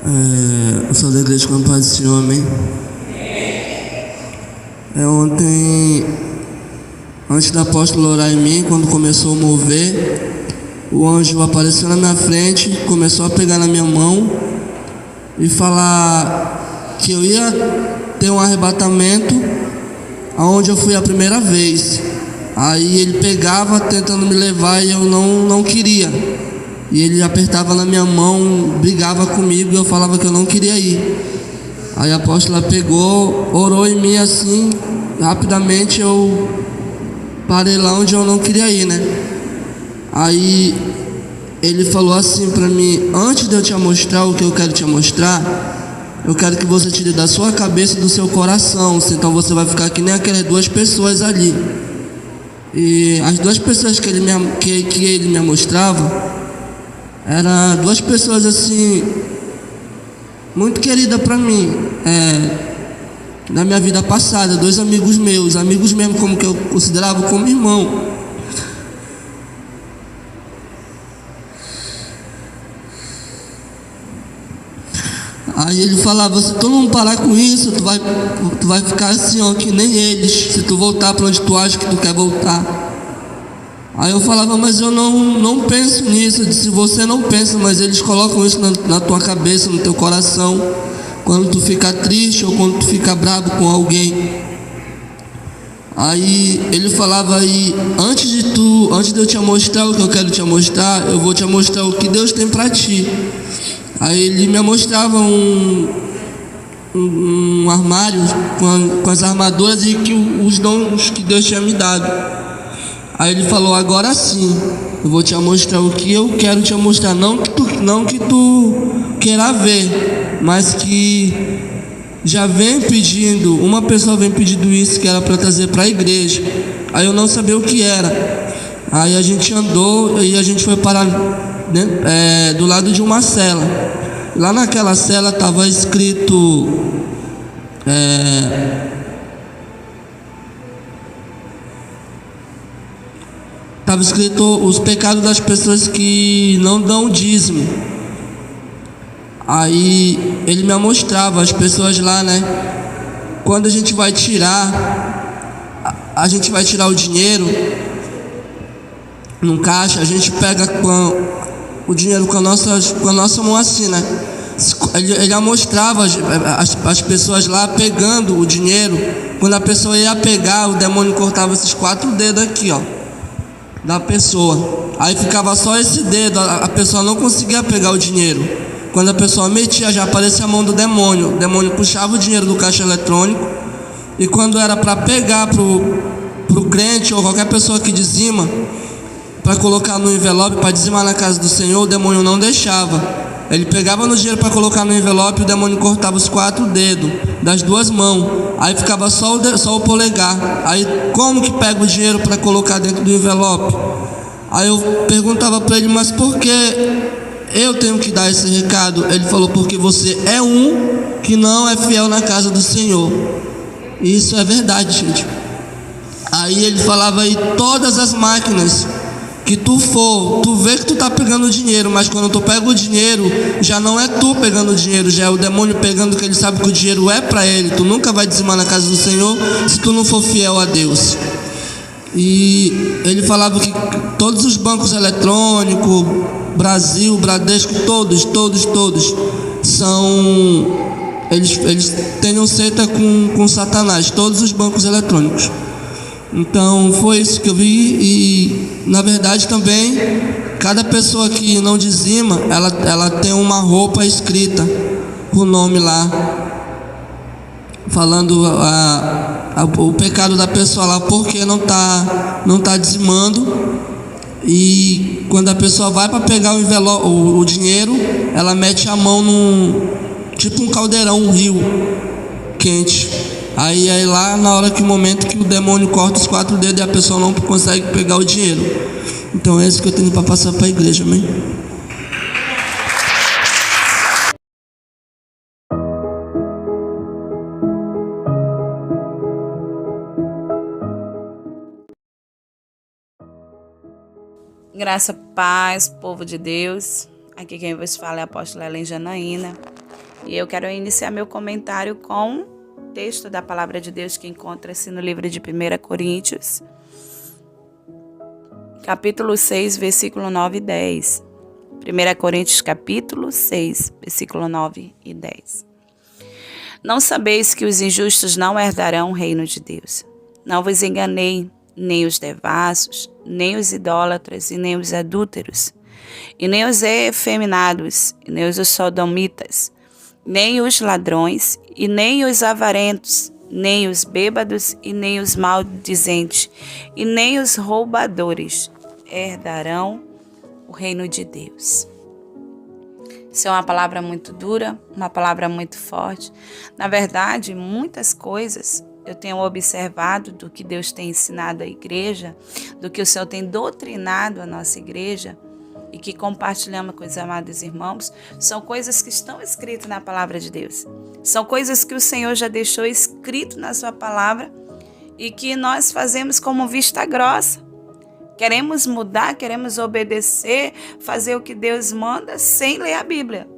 Eu sou da igreja com a paz do Senhor, amém? Ontem, antes do apóstolo orar em mim, quando começou a mover, o anjo apareceu na minha frente, começou a pegar na minha mão e falar que eu ia ter um arrebatamento aonde eu fui a primeira vez. Aí ele pegava tentando me levar e eu não queria. E ele apertava na minha mão, brigava comigo e eu falava que eu não queria ir. Aí a apóstola pegou, orou em mim assim, rapidamente eu parei lá onde eu não queria ir, né? Aí ele falou assim pra mim: antes de eu te mostrar o que eu quero te mostrar, eu quero que você tire da sua cabeça e do seu coração, senão você vai ficar que nem aquelas duas pessoas ali. E as duas pessoas que ele me mostrava eram duas pessoas assim muito queridas para mim, na minha vida passada, dois amigos meus, amigos mesmo, como que eu considerava como irmão. Aí ele falava: se tu não parar com isso, tu vai ficar assim, ó, que nem eles, se tu voltar para onde tu acha que tu quer voltar. Aí eu falava: mas eu não penso nisso. Eu disse: você não pensa, mas eles colocam isso na tua cabeça, no teu coração, quando tu fica triste ou quando tu fica bravo com alguém. Aí ele falava: aí, antes de eu te mostrar o que eu quero te mostrar, eu vou te mostrar o que Deus tem para ti. Aí ele me mostrava um armário com as armaduras e os dons que Deus tinha me dado. Aí ele falou: agora sim, eu vou te mostrar o que eu quero te mostrar. Não que tu queira ver, mas que já vem pedindo, uma pessoa vem pedindo isso, que era para trazer para a igreja. Aí eu não sabia o que era. Aí a gente andou e a gente foi parar do lado de uma cela. Lá naquela cela estava escrito os pecados das pessoas que não dão dízimo. Aí ele me mostrava as pessoas lá, né? Quando a gente vai tirar o dinheiro num caixa, a gente pega o dinheiro com a nossa mão assim, né? Ele mostrava as pessoas lá pegando o dinheiro. Quando a pessoa ia pegar, o demônio cortava esses 4 dedos aqui, ó, da pessoa. Aí ficava só esse dedo, a pessoa não conseguia pegar o dinheiro. Quando a pessoa metia, já aparecia a mão do demônio. O demônio puxava o dinheiro do caixa eletrônico. E quando era para pegar pro crente ou qualquer pessoa que dizima, para colocar no envelope, para dizimar na casa do Senhor, o demônio não deixava. Ele pegava no dinheiro para colocar no envelope, o demônio cortava os 4 dedos das 2 mãos. Aí ficava só o polegar. Aí como que pega o dinheiro para colocar dentro do envelope? Aí eu perguntava para ele: mas por que eu tenho que dar esse recado? Ele falou: porque você é um que não é fiel na casa do Senhor. E isso é verdade, gente. Aí ele falava: aí todas as máquinas que tu vê que tu tá pegando o dinheiro, mas quando tu pega o dinheiro, já não é tu pegando o dinheiro, já é o demônio pegando, que ele sabe que o dinheiro é para ele. Tu nunca vai dizimar na casa do Senhor se tu não for fiel a Deus. E ele falava que todos os bancos eletrônicos, Brasil, Bradesco, todos são, eles têm um seita com Satanás, todos os bancos eletrônicos. Então foi isso que eu vi. E na verdade também, cada pessoa que não dizima, ela tem uma roupa escrita com o nome lá, falando o pecado da pessoa lá, porque não tá dizimando. E quando a pessoa vai para pegar o dinheiro, ela mete a mão tipo um caldeirão, um rio quente. Aí lá na hora o momento que o demônio corta os 4 dedos e a pessoa não consegue pegar o dinheiro. Então é isso que eu tenho para passar para a igreja, amém? Graça, paz, povo de Deus. Aqui quem vos fala é a apóstola Helen Janaína. E eu quero iniciar meu comentário com o texto da Palavra de Deus que encontra-se no livro de 1 Coríntios, capítulo 6, versículo 9 e 10. 1 Coríntios, capítulo 6, versículo 9 e 10. Não sabeis que os injustos não herdarão o reino de Deus? Não vos enganei, nem os devassos, nem os idólatras, e nem os adúlteros, e nem os efeminados, e nem os sodomitas, nem os ladrões, e nem os avarentos, nem os bêbados, e nem os maldizentes, e nem os roubadores herdarão o reino de Deus. Isso é uma palavra muito dura, uma palavra muito forte. Na verdade, muitas coisas eu tenho observado do que Deus tem ensinado à igreja, do que o Senhor tem doutrinado a nossa igreja e que compartilhamos com os amados irmãos, são coisas que estão escritas na palavra de Deus. São coisas que o Senhor já deixou escrito na sua palavra e que nós fazemos como vista grossa. Queremos mudar, queremos obedecer, fazer o que Deus manda sem ler a Bíblia.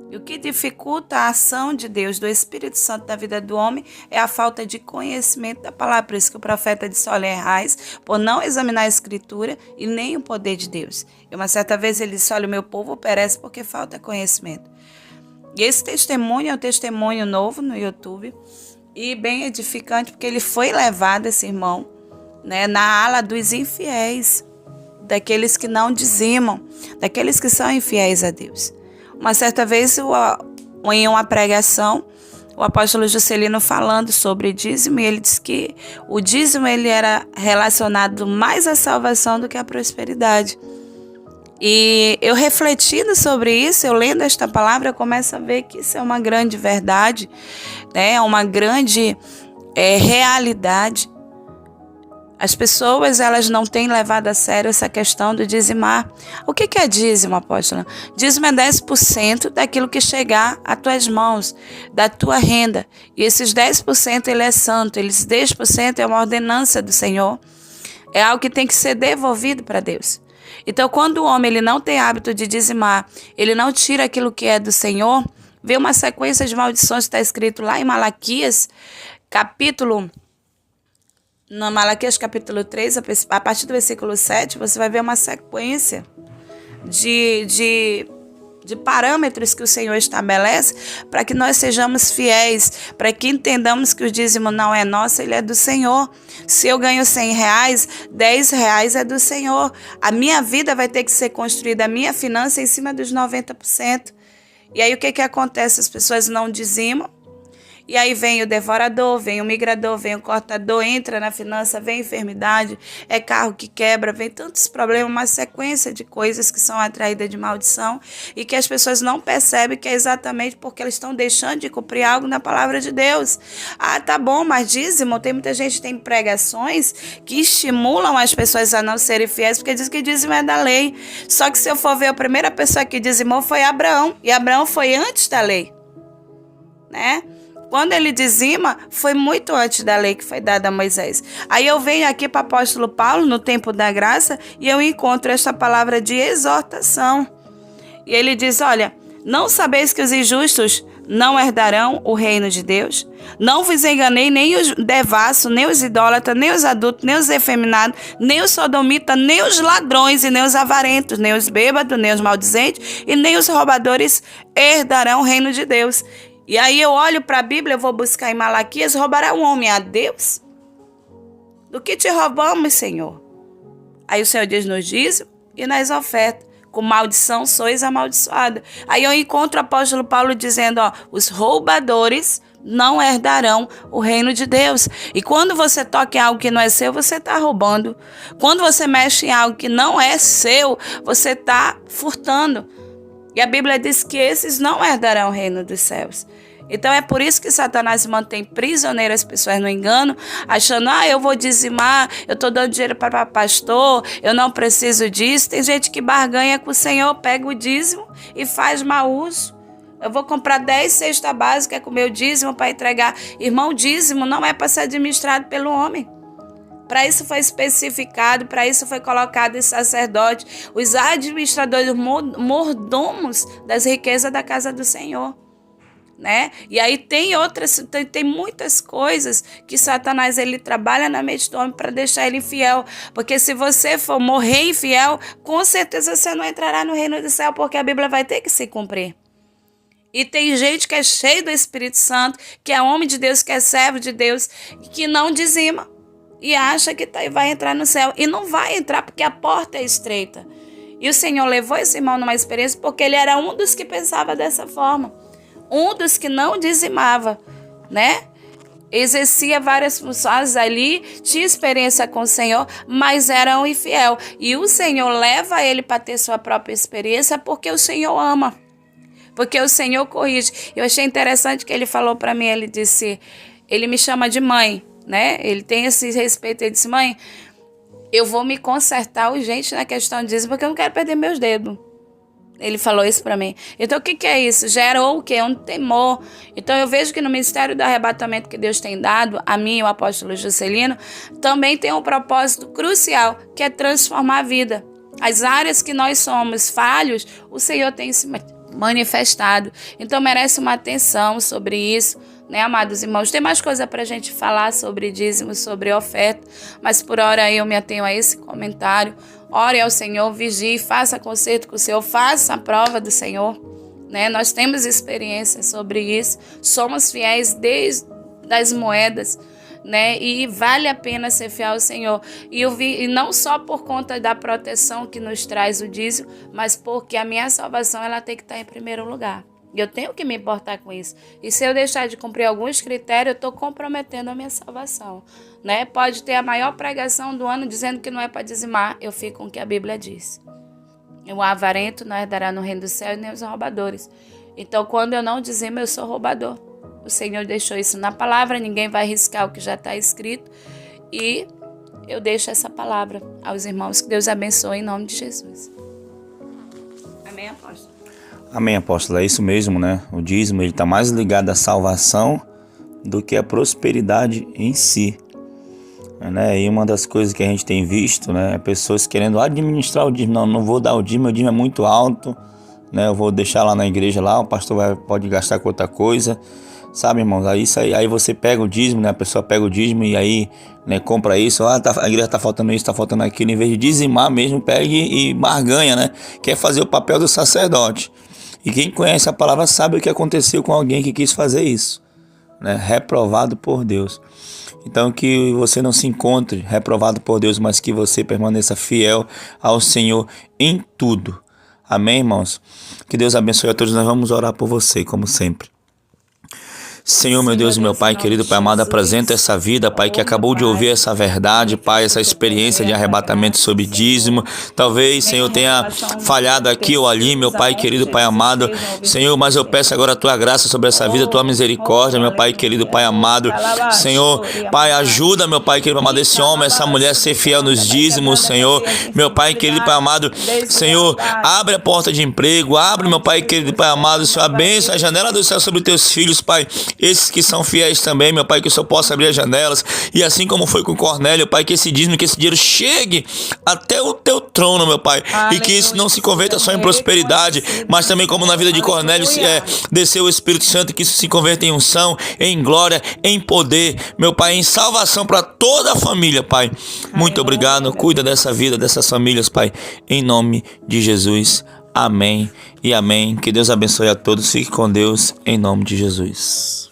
E o que dificulta a ação de Deus, do Espírito Santo na vida do homem, é a falta de conhecimento da palavra. Por isso que o profeta disse: olha, errais por não examinar a Escritura e nem o poder de Deus. E uma certa vez ele disse: olha, o meu povo perece porque falta conhecimento. E esse testemunho é um testemunho novo no YouTube e bem edificante, porque ele foi levado, esse irmão, na ala dos infiéis, daqueles que não dizimam, daqueles que são infiéis a Deus. Uma certa vez, em uma pregação, o apóstolo Juscelino falando sobre dízimo, e ele disse que o dízimo ele era relacionado mais à salvação do que à prosperidade. E eu refletindo sobre isso, eu lendo esta palavra, eu começo a ver que isso é uma grande verdade, uma grande realidade. As pessoas, elas não têm levado a sério essa questão do dizimar. O que é dízimo, apóstolo? Dízimo é 10% daquilo que chegar às tuas mãos, da tua renda. E esses 10% ele é santo, esses 10% é uma ordenança do Senhor. É algo que tem que ser devolvido para Deus. Então, quando o homem ele não tem hábito de dizimar, ele não tira aquilo que é do Senhor, vê uma sequência de maldições que está escrito lá em Malaquias, no Malaquias capítulo 3, a partir do versículo 7, você vai ver uma sequência de parâmetros que o Senhor estabelece para que nós sejamos fiéis, para que entendamos que o dízimo não é nosso, ele é do Senhor. Se eu ganho R$100, R$10 é do Senhor. A minha vida vai ter que ser construída, a minha finança em cima dos 90%. E aí o que acontece? As pessoas não dizimam. E aí vem o devorador, vem o migrador, vem o cortador, entra na finança, vem enfermidade, é carro que quebra, vem tantos problemas, uma sequência de coisas que são atraídas de maldição e que as pessoas não percebem que é exatamente porque elas estão deixando de cumprir algo na palavra de Deus. Ah, tá bom, mas dízimo, tem muita gente que tem pregações que estimulam as pessoas a não serem fiéis, porque diz que dízimo é da lei. Só que se eu for ver, a primeira pessoa que dizimou foi Abraão, e Abraão foi antes da lei, Quando ele dizima, foi muito antes da lei que foi dada a Moisés. Aí eu venho aqui para o apóstolo Paulo, no tempo da graça, e eu encontro esta palavra de exortação. E ele diz, olha, não sabeis que os injustos não herdarão o reino de Deus? Não vos enganei nem os devassos, nem os idólatras, nem os adultos, nem os efeminados, nem os sodomitas, nem os ladrões, e nem os avarentos, nem os bêbados, nem os maldizentes, e nem os roubadores herdarão o reino de Deus. E aí eu olho para a Bíblia, eu vou buscar em Malaquias, roubará um homem a Deus? Do que te roubamos, Senhor? Aí o Senhor diz nos dízimos e nas ofertas. Com maldição sois amaldiçoados. Aí eu encontro o apóstolo Paulo dizendo, os roubadores não herdarão o reino de Deus. E quando você toca em algo que não é seu, você está roubando. Quando você mexe em algo que não é seu, você está furtando. E a Bíblia diz que esses não herdarão o reino dos céus. Então é por isso que Satanás mantém prisioneiras as pessoas no engano, achando, eu vou dizimar, eu estou dando dinheiro para pastor, eu não preciso disso. Tem gente que barganha com o Senhor, pega o dízimo e faz mau uso. Eu vou comprar 10 cestas básicas com o meu dízimo para entregar. Irmão, dízimo não é para ser administrado pelo homem. Para isso foi especificado, para isso foi colocado os sacerdotes, os administradores, mordomos das riquezas da casa do Senhor. né? E aí tem muitas coisas que Satanás ele trabalha na mente do homem para deixar ele infiel, porque se você for morrer infiel, com certeza você não entrará no reino do céu, porque a Bíblia vai ter que se cumprir. E tem gente que é cheio do Espírito Santo, que é homem de Deus, que é servo de Deus, que não dizima e acha que vai entrar no céu, e não vai entrar porque a porta é estreita. E o Senhor levou esse irmão numa experiência porque ele era um dos que pensava dessa forma. Um dos que não dizimava, né? Exercia várias funções ali, tinha experiência com o Senhor, mas era um infiel. E o Senhor leva ele para ter sua própria experiência porque o Senhor ama. Porque o Senhor corrige. Eu achei interessante que ele falou para mim, ele disse, ele me chama de mãe, né? Ele tem esse respeito, ele disse, mãe, eu vou me consertar urgente na questão disso porque eu não quero perder meus dedos. Ele falou isso para mim. Então, o que é isso? Gerou o quê? Um temor. Então, eu vejo que no ministério do arrebatamento que Deus tem dado, a mim e o apóstolo Juscelino, também tem um propósito crucial, que é transformar a vida. As áreas que nós somos falhos, o Senhor tem se manifestado. Então, merece uma atenção sobre isso, né, amados irmãos? Tem mais coisa para a gente falar sobre dízimo, sobre oferta, mas por hora eu me atenho a esse comentário. Ore ao Senhor, vigie, faça concerto com o Senhor, faça a prova do Senhor, né? Nós temos experiência sobre isso, somos fiéis desde as moedas, né? E vale a pena ser fiel ao Senhor. E não só por conta da proteção que nos traz o dízimo, mas porque a minha salvação ela tem que estar em primeiro lugar. Eu tenho que me importar com isso. E se eu deixar de cumprir alguns critérios, eu estou comprometendo a minha salvação, né? Pode ter a maior pregação do ano dizendo que não é para dizimar. Eu fico com o que a Bíblia diz. O avarento não herdará no reino do céu e nem os roubadores. Então, quando eu não dizimo, eu sou roubador. O Senhor deixou isso na palavra, ninguém vai arriscar o que já está escrito. E eu deixo essa palavra aos irmãos. Que Deus abençoe em nome de Jesus. Amém, apóstolo? Amém, apóstolo, é isso mesmo, né? O dízimo está mais ligado à salvação do que à prosperidade em si, né? E uma das coisas que a gente tem visto, né, é pessoas querendo administrar o dízimo. Não vou dar o dízimo é muito alto, né? Eu vou deixar lá na igreja, lá o pastor pode gastar com outra coisa, sabe, irmãos? Aí você pega o dízimo, né? A pessoa pega o dízimo e aí, né, compra isso, a igreja está faltando isso, está faltando aquilo, em vez de dizimar mesmo, pega e barganha, né? Quer fazer o papel do sacerdote. E quem conhece a palavra sabe o que aconteceu com alguém que quis fazer isso, né? Reprovado por Deus. Então que você não se encontre reprovado por Deus, mas que você permaneça fiel ao Senhor em tudo. Amém, irmãos? Que Deus abençoe a todos. Nós vamos orar por você, como sempre. Senhor, meu Deus, meu Pai querido, Pai amado, apresenta essa vida, Pai, que acabou de ouvir essa verdade, Pai, essa experiência de arrebatamento sobre dízimo. Talvez, Senhor, tenha falhado aqui ou ali, meu Pai querido, Pai amado. Senhor, mas eu peço agora a Tua graça sobre essa vida, a Tua misericórdia, meu Pai querido, Pai amado. Senhor, Pai, ajuda, meu Pai querido, Pai amado, esse homem, essa mulher a ser fiel nos dízimos, Senhor. Meu Pai querido, Pai amado, Senhor, abre a porta de emprego, abre, meu Pai querido, Pai amado, Senhor, abençoa a janela do céu sobre Teus filhos, Pai. Esses que são fiéis também, meu Pai, que o Senhor possa abrir as janelas, e assim como foi com Cornélio, Pai, que esse dízimo, que esse dinheiro chegue até o Teu trono, meu Pai, e que isso não se converta só em prosperidade, mas também como na vida de Cornélio desceu o Espírito Santo, que isso se converta em unção, em glória, em poder, meu Pai, em salvação para toda a família, Pai. Muito obrigado, cuida dessa vida, dessas famílias, Pai, em nome de Jesus. Amém e amém. Que Deus abençoe a todos. Fique com Deus, em nome de Jesus.